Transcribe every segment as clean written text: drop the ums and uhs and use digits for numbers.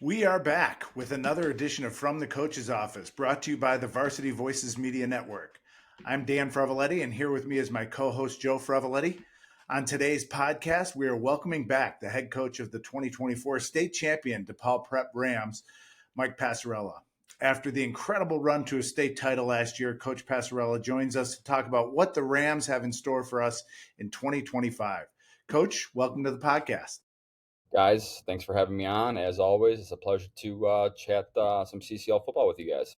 We are back with another edition of From the Coach's Office, brought to you by the Varsity Voices Media Network. I'm Dan Frevaletti, and here with me is my co-host Joe Frevaletti. On today's podcast, we are welcoming back the head coach of the 2024 state champion DePaul Prep Rams, Mike Passarella. After the incredible run to a state title last year, Coach Passarella joins us to talk about what the Rams have in store for us in 2025. Coach, welcome to the podcast. Guys, thanks for having me on. As always, it's a pleasure to chat some CCL football with you guys.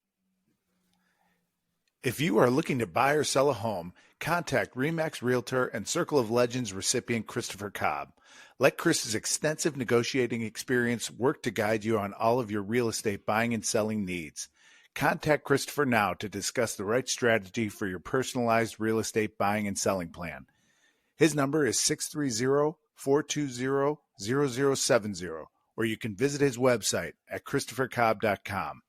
If you are looking to buy or sell a home, contact RE/MAX Realtor and Circle of Legends recipient Christopher Cobb. Let Chris's extensive negotiating experience work to guide you on all of your real estate buying and selling needs. Contact Christopher now to discuss the right strategy for your personalized real estate buying and selling plan. His number is 630-420-0070, or you can visit his website at christophercobb.com.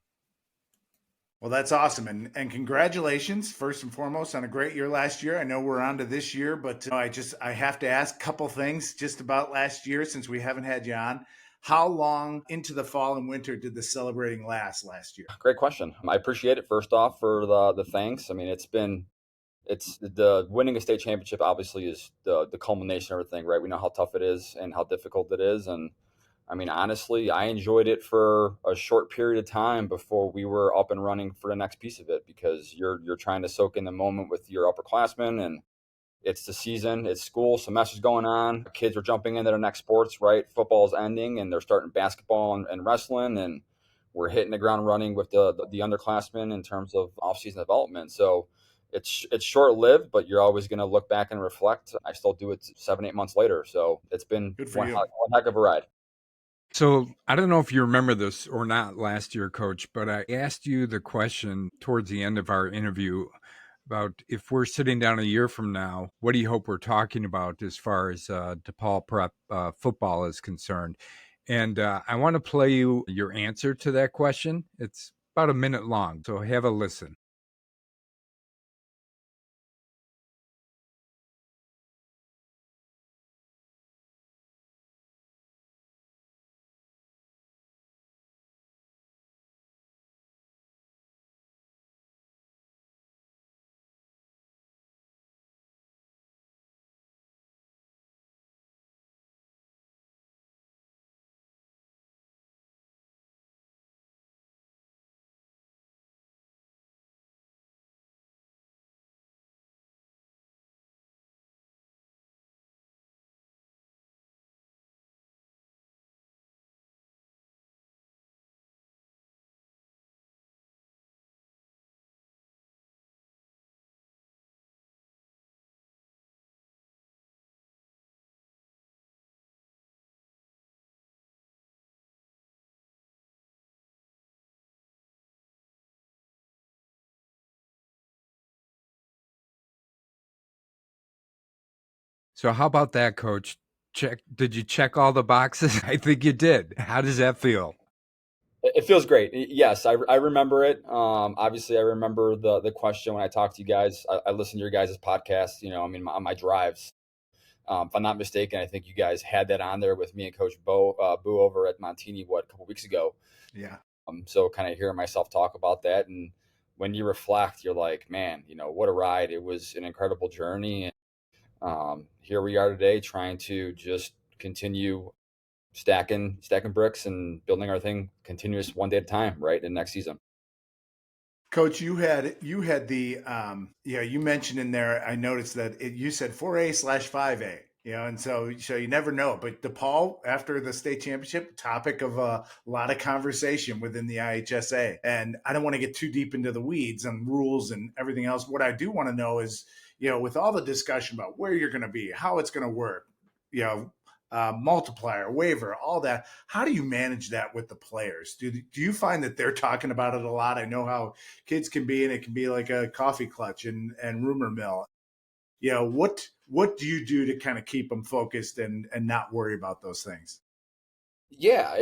Well, that's awesome. And congratulations, first and foremost, on a great year last year. I know we're on to this year, but I have to ask a couple things just about last year since we haven't had you on. How long into the fall and winter did the celebrating last year? Great question. I appreciate it, first off, for the thanks. I mean, it's the winning a state championship obviously is the culmination of everything, right? We know how tough it is and how difficult it is. And I mean, honestly, I enjoyed it for a short period of time before we were up and running for the next piece of it, because you're trying to soak in the moment with your upperclassmen, and it's the season, it's school, semester's going on, kids are jumping into their next sports, right? Football's ending and they're starting basketball and wrestling, and we're hitting the ground running with the underclassmen in terms of off-season development. So it's short-lived, but you're always going to look back and reflect. I still do it 7-8 months later. So it's been one heck of a ride. So I don't know if you remember this or not last year, Coach, but I asked you the question towards the end of our interview about if we're sitting down a year from now, what do you hope we're talking about as far as DePaul Prep football is concerned? And I want to play you your answer to that question. It's about a minute long, so have a listen. So how about that, Coach? Did you check all the boxes? I think you did. How does that feel? It feels great. Yes, I remember it. Obviously, I remember the question when I talked to you guys. I listened to your guys' podcast, I mean, on my drives. If I'm not mistaken, I think you guys had that on there with me and Coach Boo over at Montini, a couple weeks ago. Yeah. So kind of hearing myself talk about that. And when you reflect, you're like, man, what a ride. It was an incredible journey. And here we are today trying to just continue stacking bricks and building our thing continuous one day at a time, right? In next season. Coach, you had the you mentioned in there, I noticed that you said 4A/5A, and so you never know. But DePaul, after the state championship, topic of a lot of conversation within the IHSA. And I don't want to get too deep into the weeds and rules and everything else. What I do want to know is, with all the discussion about where you're going to be, how it's going to work, multiplier, waiver, all that. How do you manage that with the players? Do you find that they're talking about it a lot? I know how kids can be, and it can be like a coffee clutch and rumor mill. What do you do to kind of keep them focused and not worry about those things? Yeah,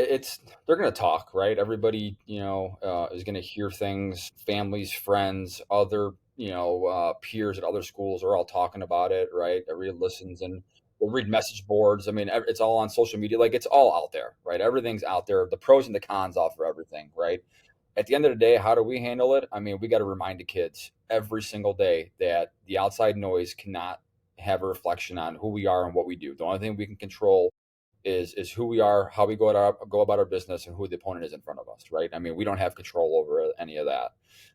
they're going to talk, right? Everybody, is going to hear things. Families, friends, other, peers at other schools are all talking about it, right? Everybody listens, and We'll read message boards. I mean, it's all on social media. Like, it's all out there, right? Everything's out there. The pros and the cons offer everything, right? At the end of the day, how do we handle it? I mean, we got to remind the kids every single day that the outside noise cannot have a reflection on who we are and what we do. The only thing we can control is who we are, how we go about our business, and who the opponent is in front of us, right? I mean, we don't have control over any of that.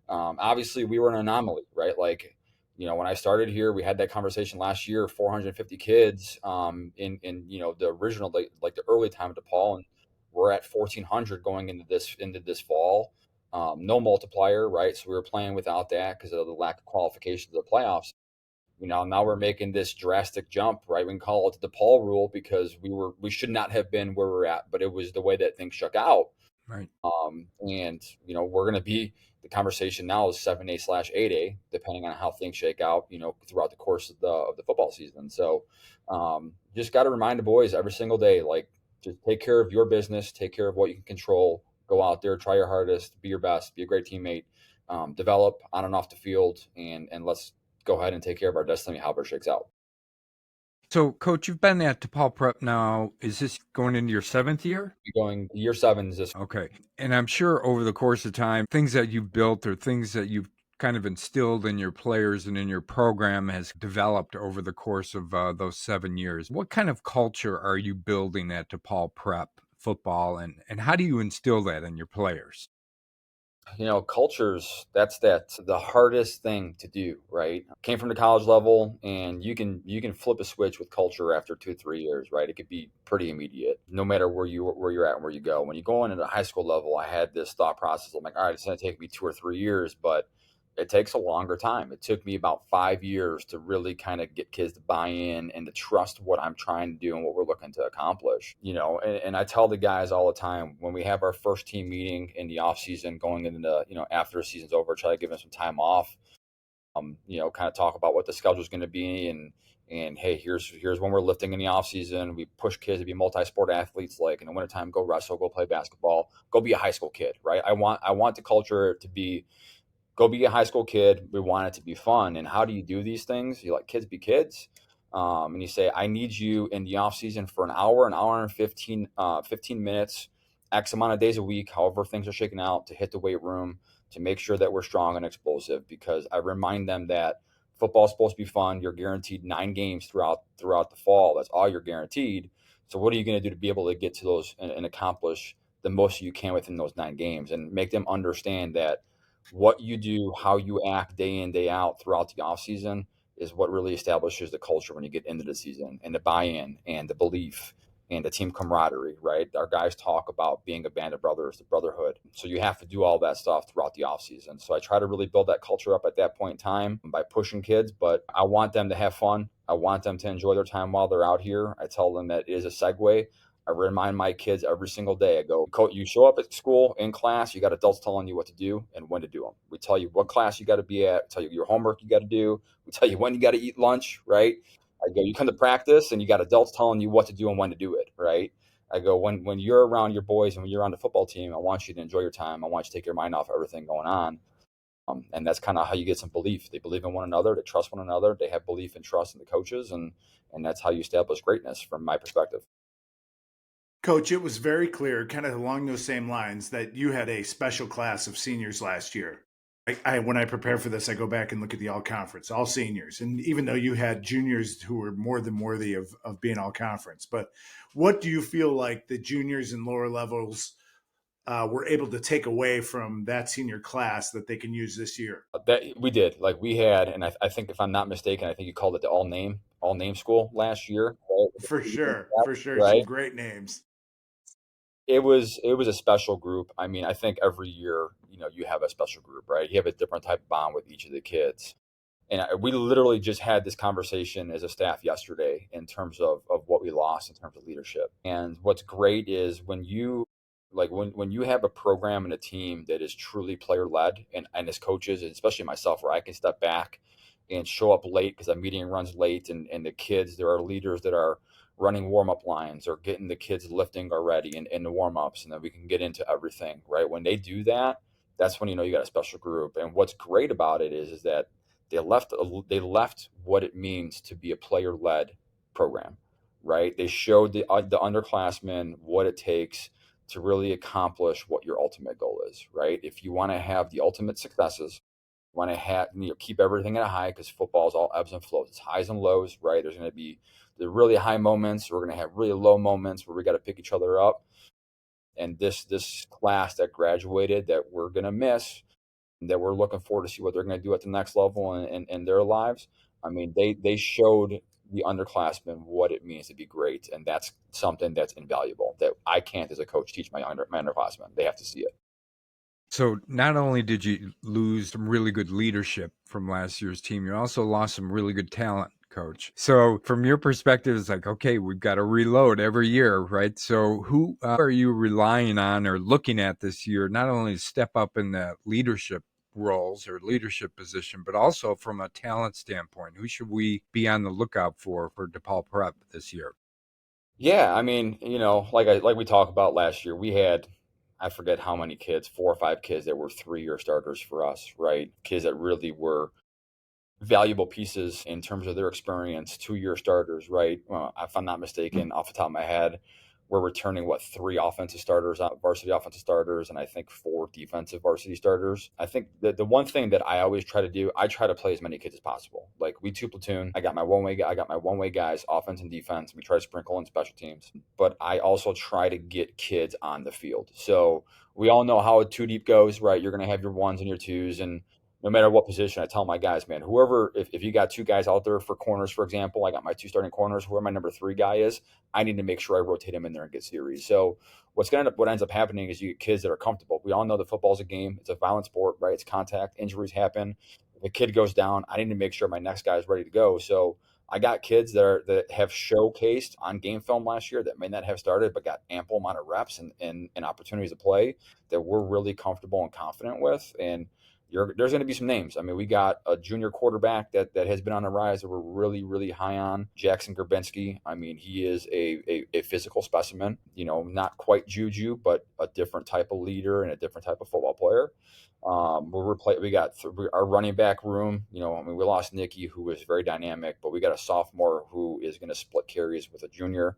Obviously, we were an anomaly, right? Like, when I started here, we had that conversation last year, 450 kids in the original, like the early time of DePaul, and we're at 1,400 going into this fall. No multiplier, right? So we were playing without that because of the lack of qualification to the playoffs. Now we're making this drastic jump, right? We can call it the DePaul rule because we should not have been where we're at, but it was the way that things shook out. Right. And we're going to be, the conversation now is 7A/8A, depending on how things shake out, throughout the course of the football season. So just got to remind the boys every single day, like, just take care of your business, take care of what you can control, go out there, try your hardest, be your best, be a great teammate, develop on and off the field, and let's go ahead and take care of our destiny, however it shakes out. So, Coach, you've been at DePaul Prep now. Is this going into your 7th year? Going year 7 is this. Okay. And I'm sure over the course of time, things that you've built or things that you've kind of instilled in your players and in your program has developed over the course of those 7 years. What kind of culture are you building at DePaul Prep football, and how do you instill that in your players? Cultures, that's the hardest thing to do, right? Came from the college level, and you can flip a switch with culture after 2-3 years, right? It could be pretty immediate, no matter where you're at and where you go. When you go into the high school level, I had this thought process. I'm like, all right, it's going to take me 2 or 3 years, but it takes a longer time. It took me about 5 years to really kind of get kids to buy in and to trust what I'm trying to do and what we're looking to accomplish. And I tell the guys all the time, when we have our first team meeting in the off season, going into after the season's over, try to give them some time off. Kind of talk about what the schedule is going to be, and hey, here's when we're lifting in the off season. We push kids to be multi-sport athletes. Like, in the wintertime, go wrestle, go play basketball, go be a high school kid, right? I want the culture to be, go be a high school kid. We want it to be fun. And how do you do these things? You let kids be kids. And you say, I need you in the off season for an hour and 15 minutes, X amount of days a week, however things are shaking out, to hit the weight room, to make sure that we're strong and explosive. Because I remind them that football is supposed to be fun. You're guaranteed 9 games throughout the fall. That's all you're guaranteed. So what are you going to do to be able to get to those and accomplish the most you can within those 9 games, and make them understand that what you do, how you act day in, day out throughout the off season, is what really establishes the culture when you get into the season, and the buy-in and the belief and the team camaraderie, right? Our guys talk about being a band of brothers, the brotherhood. So you have to do all that stuff throughout the off season. So I try to really build that culture up at that point in time by pushing kids, but I want them to have fun. I want them to enjoy their time while they're out here. I tell them that it is a segue. I remind my kids every single day. I go, you show up at school in class, you got adults telling you what to do and when to do them. We tell you what class you got to be at, tell you your homework you got to do. We tell you when you got to eat lunch, right? I go, you come to practice and you got adults telling you what to do and when to do it, right? I go, when you're around your boys and when you're on the football team, I want you to enjoy your time. I want you to take your mind off everything going on. And that's kind of how you get some belief. They believe in one another. They trust one another. They have belief and trust in the coaches. And that's how you establish greatness from my perspective. Coach, it was very clear, kind of along those same lines, that you had a special class of seniors last year. When I prepare for this, I go back and look at the all-conference, all seniors. And even though you had juniors who were more than worthy of being all-conference, but what do you feel like the juniors and lower levels were able to take away from that senior class that they can use this year? That we did. Like, we had, and I think, if I'm not mistaken, I think you called it the all name school last year. Right? For sure. Right? Some great names. It was a special group. I mean, I think every year, you have a special group, right? You have a different type of bond with each of the kids. And we literally just had this conversation as a staff yesterday in terms of what we lost in terms of leadership. And what's great is when you have a program and a team that is truly player led, and as coaches, and especially myself, where I can step back and show up late because a meeting runs late, and the kids, there are leaders that are running warm-up lines or getting the kids lifting already in the warm-ups, and then we can get into everything, right? When they do that, that's when you got a special group. And what's great about it is that they left what it means to be a player-led program. right? They showed the underclassmen what it takes to really accomplish what your ultimate goal is, right? If you want to have the ultimate successes, want to have, keep everything at a high, because football is all ebbs and flows. It's highs and lows, right? There's going to be the really high moments. We're going to have really low moments where we got to pick each other up. And this class that graduated that we're going to miss, that we're looking forward to see what they're going to do at the next level in their lives. I mean, they showed the underclassmen what it means to be great, and that's something that's invaluable that I can't, as a coach, teach my underclassmen. They have to see it. So not only did you lose some really good leadership from last year's team, you also lost some really good talent, Coach. So from your perspective, it's like, okay, we've got to reload every year, right? So who are you relying on or looking at this year, not only to step up in the leadership roles or leadership position, but also from a talent standpoint? Who should we be on the lookout for DePaul Prep this year? Yeah, I mean, like we talked about last year, we had, I forget how many kids, 4 or 5 kids that were 3-year starters for us, right? Kids that really were valuable pieces in terms of their experience, 2-year starters, right? If I'm not mistaken, off the top of my head, we're returning 3 offensive starters, varsity offensive starters, and I think 4 defensive varsity starters. I think the one thing that I always try to do, I try to play as many kids as possible. Like, we 2 platoon. I got my one way guys, offense and defense. We try to sprinkle in special teams, but I also try to get kids on the field. So we all know how a 2 deep goes, right? You're going to have your 1s and your 2s, and no matter what position, I tell my guys, man, whoever, if you got 2 guys out there for corners, for example, I got my 2 starting corners, whoever my number 3 guy is, I need to make sure I rotate him in there and get series. So what ends up happening is you get kids that are comfortable. We all know that football's a game. It's a violent sport, right? It's contact. Injuries happen. If a kid goes down, I need to make sure my next guy is ready to go. So I got kids that have showcased on game film last year that may not have started, but got ample amount of reps and opportunities to play that we're really comfortable and confident with. And there's going to be some names. I mean, we got a junior quarterback that has been on the rise that we're really, really high on, Jackson Gerbinski. I mean, he is a physical specimen, not quite Juju, but a different type of leader and a different type of football player. We got our running back room. We lost Nicky, who was very dynamic, but we got a sophomore who is going to split carries with a junior.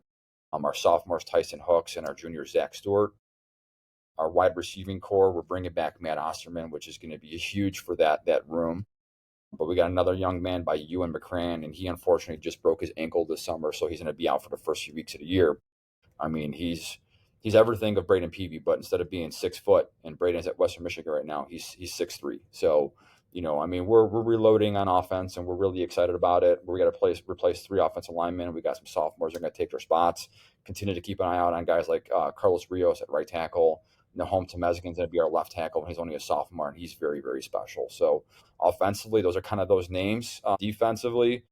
Our sophomores, Tyson Hooks, and our junior, Zach Stewart. Our wide receiving core, we're bringing back Matt Osterman, which is going to be huge for that room. But we got another young man by Ewan McCran, and he unfortunately just broke his ankle this summer, so he's going to be out for the first few weeks of the year. I mean, he's everything of Braden Peavy, but instead of being 6 foot, and Braden's at Western Michigan right now, he's 6'3". So, I mean, we're reloading on offense, and we're really excited about it. We got to replace 3 offensive linemen. We got some sophomores that are going to take their spots. Continue to keep an eye out on guys like Carlos Rios at right tackle. Nahom Temezgin's going to be our left tackle, and he's only a sophomore, and he's very, very special. So offensively, those are kind of those names. Defensively,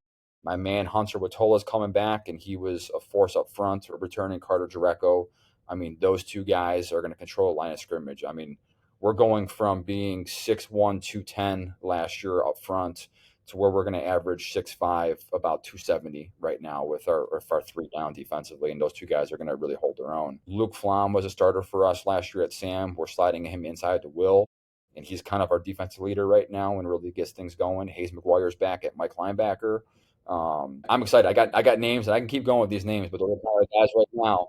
my man Hunter Watola is coming back, and he was a force up front, returning Carter Jareco. I mean, those 2 guys are going to control a line of scrimmage. I mean, we're going from being 6'1", 210 last year up front to where we're going to average 6'5", about 270 right now with our 3 down defensively, and those 2 guys are going to really hold their own. Luke Flom was a starter for us last year at Sam. We're sliding him inside to Will, and he's kind of our defensive leader right now and really gets things going. Hayes McGuire's back at Mike linebacker. I'm excited. I got names, and I can keep going with these names, but those are guys right now.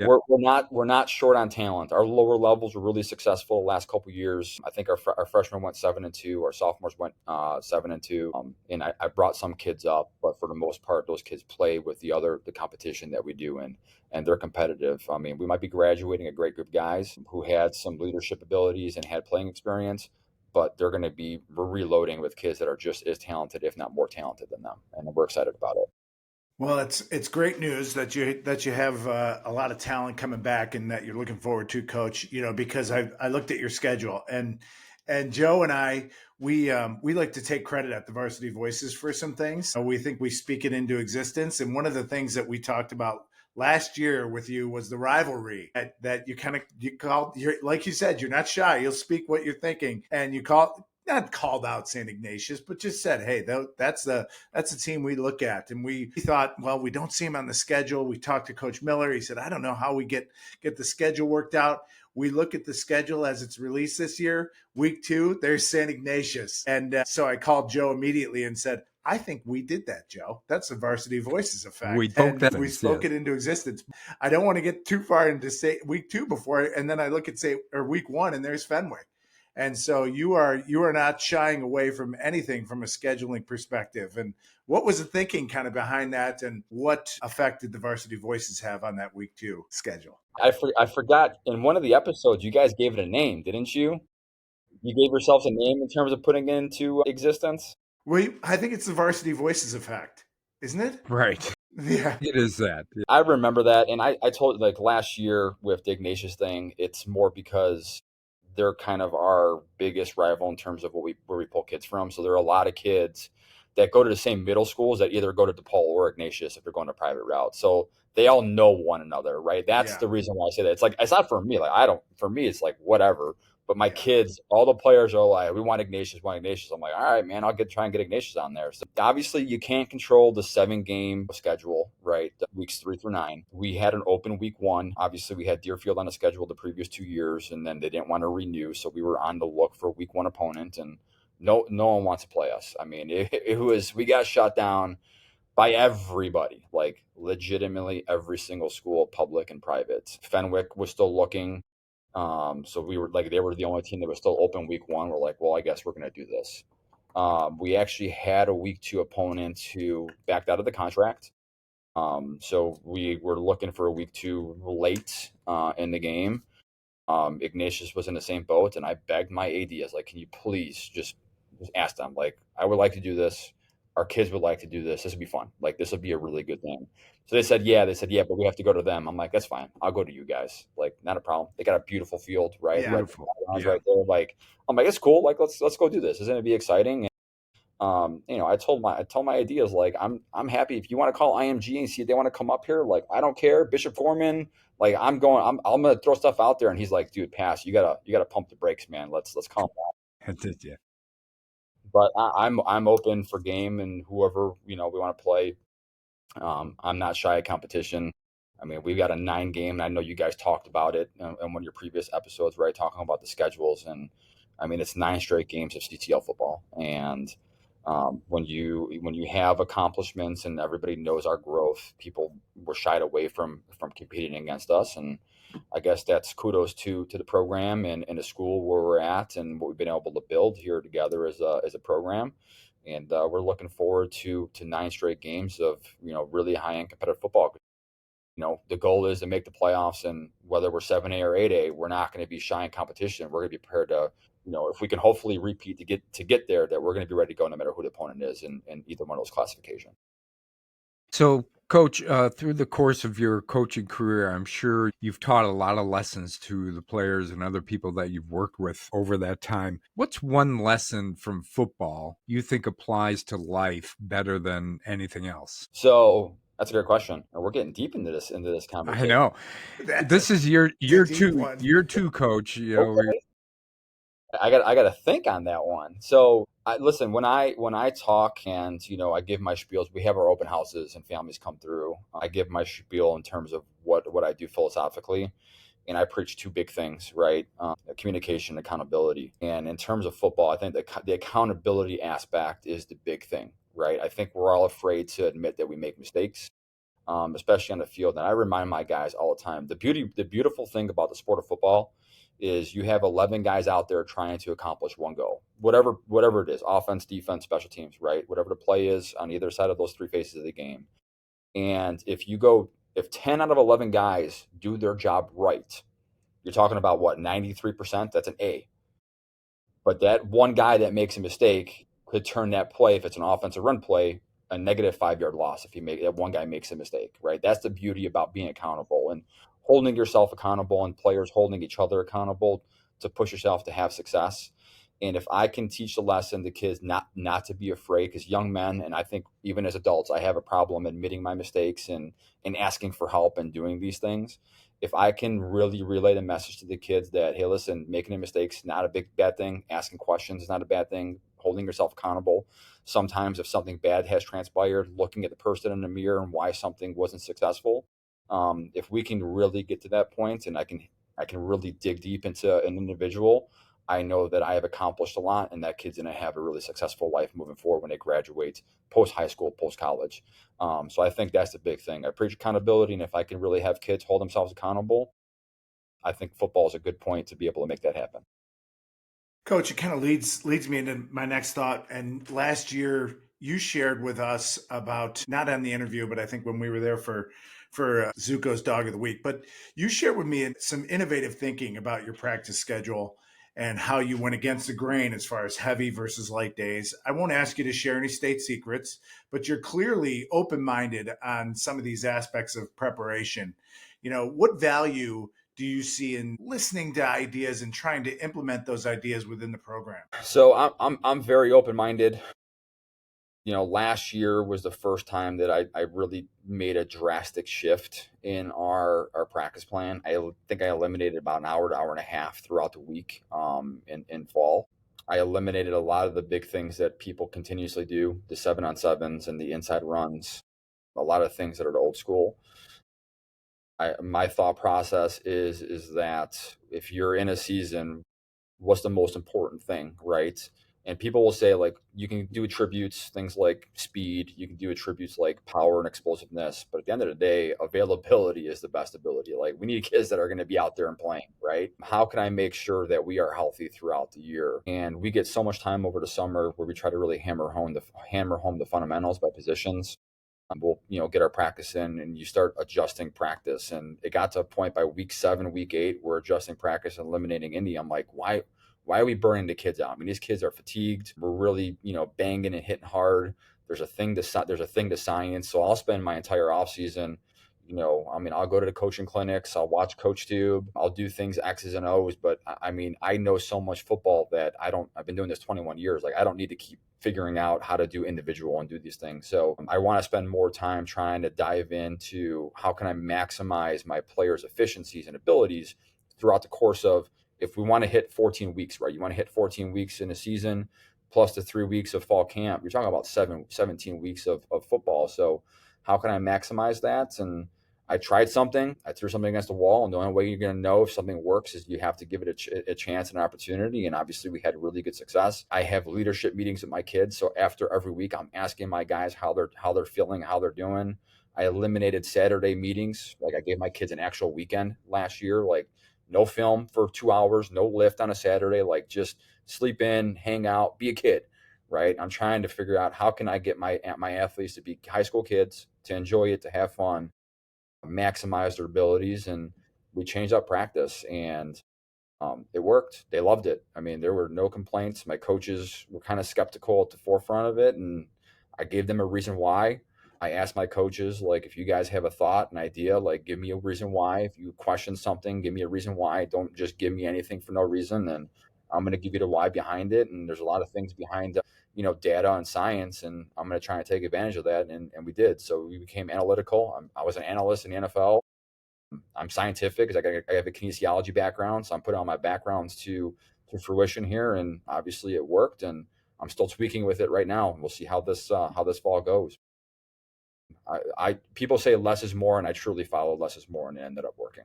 Yeah. We're not short on talent. Our lower levels were really successful the last couple of years. I think our freshmen went 7-2. Our sophomores went 7-2. And I brought some kids up, but for the most part, those kids play with the competition that we do, and they're competitive. I mean, we might be graduating a great group of guys who had some leadership abilities and had playing experience, but we're reloading with kids that are just as talented, if not more talented than them, and we're excited about it. Well, it's great news that you have a lot of talent coming back and that you're looking forward to, Coach. Because I looked at your schedule, and Joe and I we like to take credit at the Varsity Voices for some things. We think we speak it into existence, and one of the things that we talked about last year with you was the rivalry that you called. Like you said, you're not shy. You'll speak what you're thinking, and you not called out St. Ignatius, but just said, hey, that's the team we look at. And we thought, well, we don't see him on the schedule. We talked to Coach Miller. He said, I don't know how we get the schedule worked out. We look at the schedule as it's released this year. Week 2, there's St. Ignatius. And so I called Joe immediately and said, I think we did that, Joe. That's the Varsity Voices effect. We spoke that, we spoke it into existence. I don't want to get too far into say week 2 before, and then I look at week 1, and there's Fenwick. And so you are not shying away from anything from a scheduling perspective. And what was the thinking kind of behind that, and what effect did the Varsity Voices have on that week 2 schedule? I forgot, in one of the episodes, you guys gave it a name, didn't you? You gave yourselves a name in terms of putting it into existence? I think it's the Varsity Voices effect, isn't it? Right. Yeah. It is that. Yeah. I remember that. And I told, like, last year with the Ignatius thing, it's more because they're kind of our biggest rival in terms of where we pull kids from. So there are a lot of kids that go to the same middle schools that either go to DePaul or Ignatius if they're going a private route. So they all know one another, right? That's the reason why I say that. It's like, it's not for me. Like, for me, it's like, whatever. But my kids, all the players are like, we want Ignatius. I'm like, all right, man, I'll try and get Ignatius on there. So obviously you can't control the 7-game schedule, right? The weeks 3 through 9. We had an open week 1. Obviously we had Deerfield on the schedule the previous 2 years, and then they didn't want to renew. So we were on the look for a week 1 opponent, and no one wants to play us. I mean, we got shut down by everybody, like legitimately every single school, public and private. Fenwick was still looking. So we were like, they were the only team that was still open week 1. We're like, well, I guess we're going to do this. We actually had a week 2 opponent who backed out of the contract. So we were looking for a week 2 late in the game. Ignatius was in the same boat, and I begged my AD, I was like, can you please just ask them? Like, I would like to do this. Our kids would like to do this. This would be fun. Like, this would be a really good thing. So they said, yeah, but we have to go to them. I'm like, that's fine. I'll go to you guys. Like, not a problem. They got a beautiful field, right? Yeah. Beautiful. Right there. Like, I'm like, it's cool. Like, let's go do this. Isn't it be exciting? And, I told my ideas, like, I'm happy if you want to call IMG and see if they want to come up here. Like, I don't care. Bishop Foreman, like, I'm going to throw stuff out there. And he's like, dude, pass. You gotta pump the brakes, man. Let's calm down. Yeah. But I'm open for game and whoever, we want to play. I'm not shy of competition. I mean, we've got a 9-game, and I know you guys talked about it in one of your previous episodes, right? Talking about the schedules, and I mean, it's 9 straight games of CTL football. And when you have accomplishments and everybody knows our growth, people were shied away from competing against us. And I guess that's kudos to the program and the school where we're at and what we've been able to build here together as a program. And we're looking forward to 9 straight games of really high end competitive football. The goal is to make the playoffs, and whether we're 7A or 8A, we're not going to be shy in competition. We're going to be prepared to, if we can hopefully repeat to get there, that we're going to be ready to go no matter who the opponent is in either one of those classifications. So, Coach, through the course of your coaching career, I'm sure you've taught a lot of lessons to the players and other people that you've worked with over that time. What's one lesson from football you think applies to life better than anything else? So that's a great question. We're getting deep into this conversation. I know. This is year two, Coach. Okay. I got to think on that one. So listen, when I talk and I give my spiels, we have our open houses and families come through. I give my spiel in terms of what I do philosophically, and I preach 2 big things, right? Communication, accountability. And in terms of football, I think the accountability aspect is the big thing, right? I think we're all afraid to admit that we make mistakes, especially on the field. And I remind my guys all the time, the beautiful thing about the sport of football is you have 11 guys out there trying to accomplish one goal, whatever it is, offense, defense, special teams, right? Whatever the play is on either side of those 3 phases of the game. And if 10 out of 11 guys do their job right, you're talking about what, 93%? That's an A. But that one guy that makes a mistake could turn that play, if it's an offensive run play, a negative 5-yard loss if that one guy makes a mistake, right? That's the beauty about being accountable and holding yourself accountable, and players holding each other accountable to push yourself to have success. And if I can teach the lesson to kids not to be afraid, because young men, and I think even as adults, I have a problem admitting my mistakes and asking for help and doing these things. If I can really relay the message to the kids that, hey, listen, making a mistake's not a bad thing. Asking questions is not a bad thing. Holding yourself accountable. Sometimes if something bad has transpired, looking at the person in the mirror and why something wasn't successful. If we can really get to that point, and I can really dig deep into an individual, I know that I have accomplished a lot, and that kid's going to have a really successful life moving forward when they graduate post high school, post college. So I think that's the big thing. I preach accountability, and if I can really have kids hold themselves accountable, I think football is a good point to be able to make that happen. Coach, it kind of leads me into my next thought. And last year, you shared with us about, not on the interview, but I think when we were there for Zuko's Dog of the Week, but you shared with me some innovative thinking about your practice schedule and how you went against the grain as far as heavy versus light days. I won't ask you to share any state secrets, but you're clearly open-minded on some of these aspects of preparation. What value do you see in listening to ideas and trying to implement those ideas within the program? So I'm very open-minded. Last year was the first time that I really made a drastic shift in our practice plan. I think I eliminated about an hour to hour and a half throughout the week in fall. I eliminated a lot of the big things that people continuously do, the 7-on-7s and the inside runs, a lot of things that are old school. My thought process is that if you're in a season, what's the most important thing, right? And people will say, like, you can do attributes, things like speed, you can do attributes like power and explosiveness, but at the end of the day, availability is the best ability. Like, we need kids that are going to be out there and playing, right? How can I make sure that we are healthy throughout the year? And we get so much time over the summer where we try to really hammer home the fundamentals by positions. We'll get our practice in, and you start adjusting practice. And it got to a point by week 7, week 8, we're adjusting practice and eliminating Indy. I'm like, why are we burning the kids out? I mean, these kids are fatigued. We're really, banging and hitting hard. There's a thing to science. So I'll spend my entire off season, I'll go to the coaching clinics. I'll watch Coach Tube. I'll do things X's and O's. But I know so much football that I've been doing this 21 years. Like, I don't need to keep figuring out how to do individual and do these things. So I want to spend more time trying to dive into how can I maximize my players' efficiencies and abilities throughout the course of, if we want to hit 14 weeks, right? You want to hit 14 weeks in a season plus the 3 weeks of fall camp. You're talking about 17 weeks of football. So how can I maximize that? And I tried something. I threw something against the wall, and the only way you're going to know if something works is you have to give it a chance and an opportunity. And obviously, we had really good success. I have leadership meetings with my kids, so after every week, I'm asking my guys how they're feeling, how they're doing. I eliminated Saturday meetings. Like, I gave my kids an actual weekend last year. Like, no film for 2 hours, no lift on a Saturday. Like, just sleep in, hang out, be a kid. Right? I'm trying to figure out how can I get my athletes to be high school kids, to enjoy it, to have fun, maximize their abilities. And we changed up practice, and it worked. They loved it. I mean, there were no complaints. My coaches were kind of skeptical at the forefront of it, and I gave them a reason why. I asked my coaches, like, if you guys have a thought, an idea, like, give me a reason why. If you question something, give me a reason why. Don't just give me anything for no reason. And I'm going to give you the why behind it. And there's a lot of things behind, data and science, and I'm going to try and take advantage of that. And we did. So we became analytical. I was an analyst in the NFL. I'm scientific because I have a kinesiology background. So I'm putting all my backgrounds to fruition here. And obviously it worked. And I'm still tweaking with it right now. We'll see how this fall goes. People say less is more, and I truly follow less is more, and it ended up working.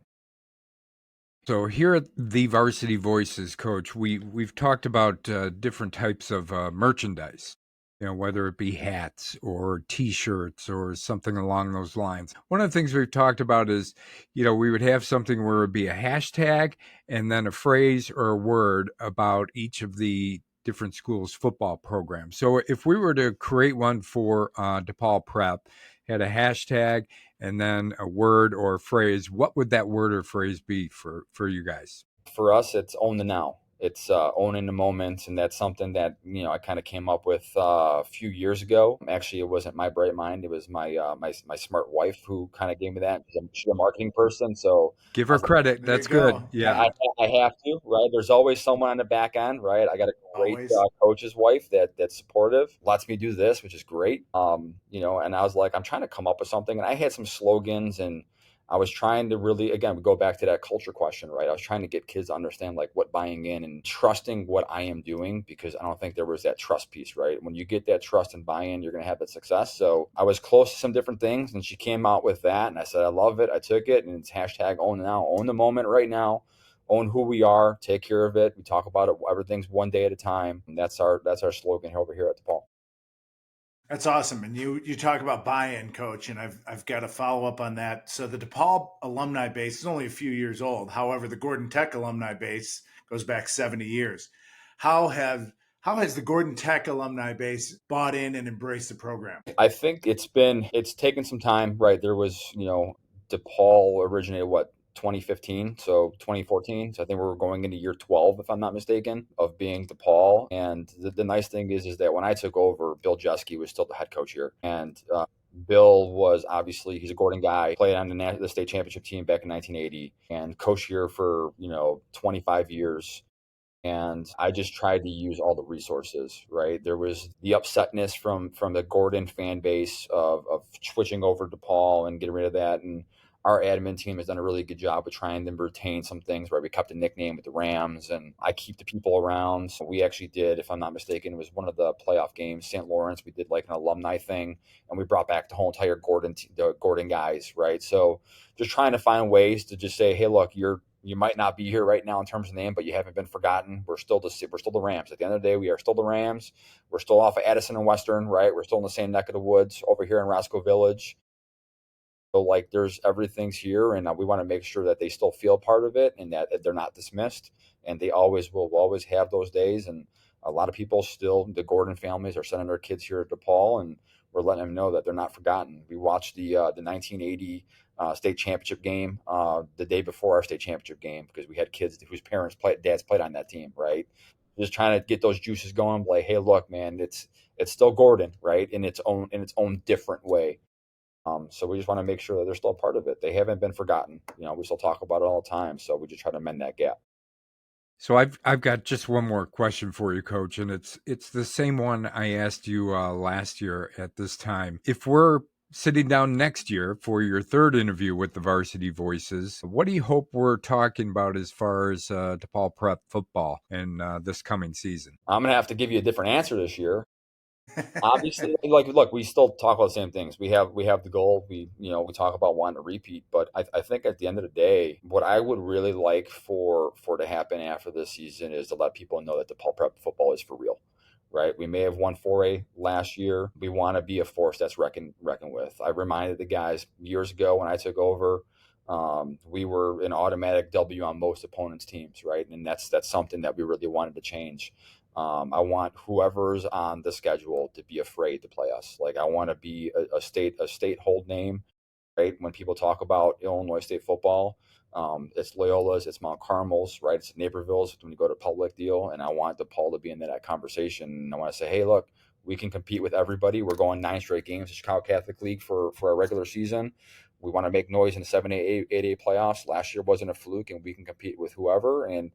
So here at the Varsity Voices, Coach, we've talked about different types of merchandise, whether it be hats or T-shirts or something along those lines. One of the things we've talked about is, we would have something where it would be a hashtag and then a phrase or a word about each of the different schools' football programs. So if we were to create one for DePaul Prep, had a hashtag and then a word or a phrase, what would that word or phrase be for you guys? For us, it's own the now. It's owning the moment, and that's something that I kind of came up with a few years ago. Actually, it wasn't my bright mind; it was my smart wife who kind of gave me that. She's a marketing person, so give her credit. That's good. Yeah, I have to. Right? There's always someone on the back end, right? I got a great coach's wife that's supportive, lets me do this, which is great. And I was like, I'm trying to come up with something, and I had some slogans, and I was trying to really, again, we go back to that culture question, right? I was trying to get kids to understand like what buying in and trusting what I am doing, because I don't think there was that trust piece, right? When you get that trust and buy-in, you're going to have that success. So I was close to some different things, and she came out with that, and I said, I love it. I took it, and it's hashtag own now, own the moment right now, own who we are, take care of it. We talk about it. Everything's one day at a time. And that's our slogan over here at DePaul. That's awesome. And you talk about buy-in, coach, and I've got to follow up on that. So the DePaul alumni base is only a few years old. However, the Gordon Tech alumni base goes back 70 years. How has the Gordon Tech alumni base bought in and embraced the program? I think it's taken some time, right? There was, DePaul originated 2015, so 2014. So I think we're going into year 12, if I'm not mistaken, of being DePaul. And the nice thing is that when I took over, Bill Jeske was still the head coach here. And Bill was obviously, he's a Gordon guy, played on the state championship team back in 1980 and coached here for, 25 years. And I just tried to use all the resources, right? There was the upsetness from the Gordon fan base of switching over to Paul and getting rid of that. And our admin team has done a really good job of trying to retain some things, right? We kept a nickname with the Rams, and I keep the people around. So we actually did, if I'm not mistaken, it was one of the playoff games, St. Lawrence. We did like an alumni thing, and we brought back the whole entire the Gordon guys, right? So just trying to find ways to just say, hey, look, you might not be here right now in terms of name, but you haven't been forgotten. We're still the Rams. At the end of the day, we are still the Rams. We're still off of Addison and Western, right? We're still in the same neck of the woods over here in Roscoe Village. So there's everything's here, and we want to make sure that they still feel part of it and that they're not dismissed. And they always will always have those days. And a lot of people still, the Gordon families are sending their kids here at DePaul, and we're letting them know that they're not forgotten. We watched the 1980 state championship game the day before our state championship game because we had kids whose dads played on that team, right? Just trying to get those juices going. Like, hey, look, man, it's still Gordon, right? In its own different way. So we just want to make sure that they're still a part of it. They haven't been forgotten. We still talk about it all the time. So we just try to mend that gap. So I've got just one more question for you, Coach, and it's the same one I asked you last year at this time. If we're sitting down next year for your third interview with the Varsity Voices, what do you hope we're talking about as far as DePaul Prep football in this coming season? I'm gonna have to give you a different answer this year. Obviously, look, we still talk about the same things. We have the goal. We talk about wanting to repeat, but I think at the end of the day, what I would really like for to happen after this season is to let people know that DePaul Prep football is for real, right? We may have won 4A last year. We want to be a force that's reckoned with. I reminded the guys years ago when I took over. We were an automatic W on most opponents' teams, right? And that's something that we really wanted to change. I want whoever's on the schedule to be afraid to play us. I want to be a state hold name, right? When people talk about Illinois State football, it's Loyola's, it's Mount Carmel's, right? It's Naperville's when you go to public deal. And I want DePaul to be in that conversation. And I want to say, hey, look, we can compete with everybody. We're going 9 straight games to Chicago Catholic League for our regular season. We want to make noise in the 7A, 8A playoffs. Last year wasn't a fluke, and we can compete with whoever. And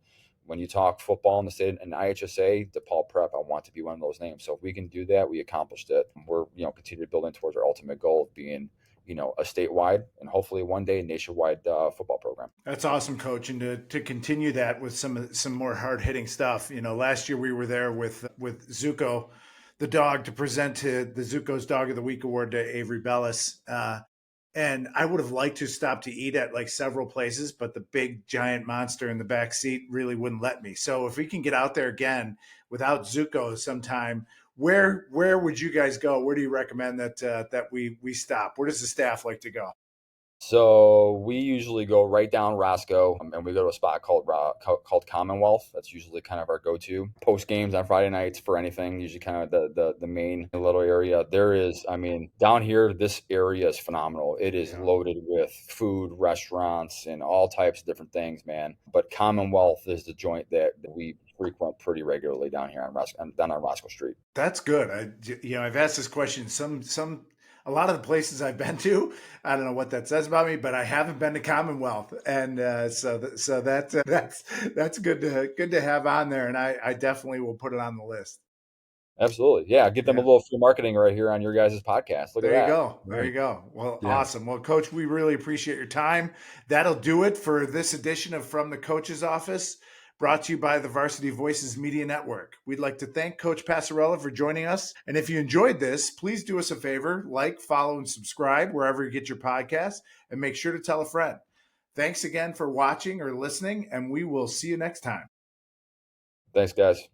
when you talk football in the state and IHSA, DePaul Prep, I want to be one of those names. So if we can do that, we accomplished it. We're continue building towards our ultimate goal of being a statewide and hopefully one day nationwide football program. That's awesome, Coach. And to continue that with some more hard hitting stuff. Last year we were there with Zuko, the dog, to present to the Zuko's Dog of the Week award to Avery Bellis. And I would have liked to stop to eat at several places, but the big giant monster in the back seat really wouldn't let me. So if we can get out there again without Zuko sometime, where would you guys go? Where do you recommend that we stop? Where does the staff like to go? So we usually go right down Roscoe, and we go to a spot called Commonwealth. That's usually kind of our go-to post games on Friday nights for anything. Usually kind of the main little area. Down here, this area is phenomenal. It is loaded with food, restaurants, and all types of different things, man. But Commonwealth is the joint that we frequent pretty regularly down here down on Roscoe Street. That's good. I've asked this question a lot of the places I've been to, I don't know what that says about me, but I haven't been to Commonwealth, and so that's good to have on there, and I definitely will put it on the list. Absolutely, yeah. Give them a little free marketing right here on your guys' podcast. Look at that. There you go. Well, awesome. Well, Coach, we really appreciate your time. That'll do it for this edition of From the Coach's Office, brought to you by the Varsity Voices Media Network. We'd like to thank Coach Passarella for joining us. And if you enjoyed this, please do us a favor, follow, and subscribe wherever you get your podcasts, and make sure to tell a friend. Thanks again for watching or listening, and we will see you next time. Thanks, guys.